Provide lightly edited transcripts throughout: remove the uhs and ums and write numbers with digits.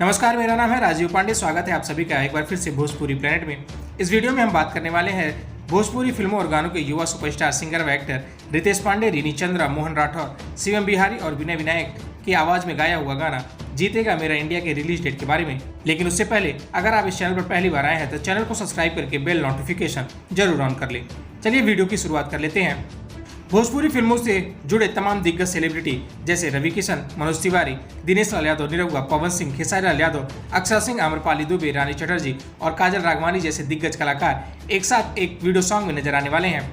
नमस्कार, मेरा नाम है राजीव पांडे। स्वागत है आप सभी का एक बार फिर से भोजपुरी प्लेनेट में। इस वीडियो में हम बात करने वाले हैं भोजपुरी फिल्मों और गानों के युवा सुपरस्टार सिंगर व एक्टर रितेश पांडे, रीनी चंद्रा, मोहन राठौर, शिवम बिहारी और विनय विनायक की आवाज में गाया हुआ गाना जीतेगा मेरा इंडिया के रिलीज डेट के बारे में। लेकिन उससे पहले अगर आप इस चैनल पर पहली बार आए हैं तो चैनल को सब्सक्राइब करके बेल नोटिफिकेशन जरूर ऑन कर लें। चलिए वीडियो की शुरुआत कर लेते हैं। भोजपुरी फिल्मों से जुड़े तमाम दिग्गज सेलिब्रिटी जैसे रवि किशन, मनोज तिवारी, दिनेश लाल यादव, निरहुआ, पवन सिंह, खेसारी लाल यादव, अक्षर सिंह, आम्रपाली दुबे, रानी चटर्जी और काजल राघवानी जैसे दिग्गज कलाकार एक साथ एक वीडियो सॉन्ग में नजर आने वाले हैं।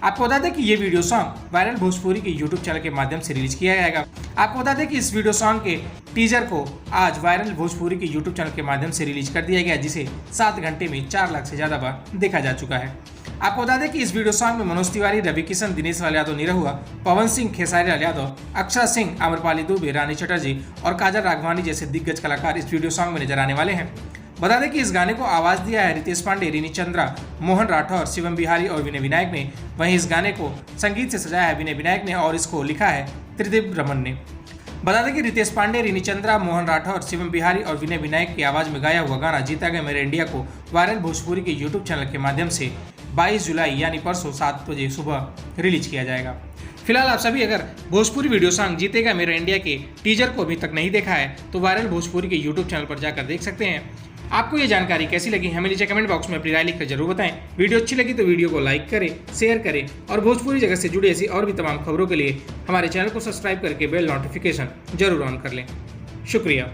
आपको बता दें कि ये वीडियो सॉन्ग वायरल भोजपुरी के यूट्यूब चैनल के माध्यम से रिलीज किया जाएगा। आपको बता दें कि इस वीडियो सॉन्ग के टीजर को आज वायरल भोजपुरी के यूट्यूब चैनल के माध्यम से रिलीज कर दिया गया, जिसे 7 घंटे में 4 लाख से ज्यादा बार देखा जा चुका है। आपको बता दें कि इस वीडियो सॉन्ग में मनोज तिवारी, रवि किशन, दिनेश लाल यादव, निरहुआ, पवन सिंह, खेसारी लाल यादव, अक्षर सिंह, आम्रपाली दुबे, रानी चटर्जी और काजल राघवानी जैसे दिग्गज कलाकार इस वीडियो सॉन्ग में नजर आने वाले हैं। बता दें कि इस गाने को आवाज दिया है रितेश पांडे, रीनी चंद्रा, मोहन राठौर, शिवम बिहारी और विनय विनायक ने। वहीं इस गाने को संगीत से सजाया है विनय विनायक ने और इसको लिखा है त्रिदिव रमन ने। बता दें कि रितेश पांडे, रीनी चंद्रा, मोहन राठौर, शिवम बिहारी और विनय विनायक की आवाज में गाया हुआ गाना जीतेगा मेरा इंडिया को वायरल भोजपुरी के यूट्यूब चैनल के माध्यम से 22 जुलाई यानी परसों 7 बजे सुबह रिलीज किया जाएगा। फिलहाल आप सभी अगर भोजपुरी वीडियो सॉन्ग जीतेगा मेरा इंडिया के टीजर को अभी तक नहीं देखा है तो वायरल भोजपुरी के यूट्यूब चैनल पर जाकर देख सकते हैं। आपको ये जानकारी कैसी लगी हमें नीचे कमेंट बॉक्स में अपनी राय लिखकर जरूर बताएं। वीडियो अच्छी लगी तो वीडियो को लाइक करें, शेयर करें और भोजपुरी जगत से जुड़ी ऐसी और भी तमाम खबरों के लिए हमारे चैनल को सब्सक्राइब करके बेल नोटिफिकेशन जरूर ऑन कर लें। शुक्रिया।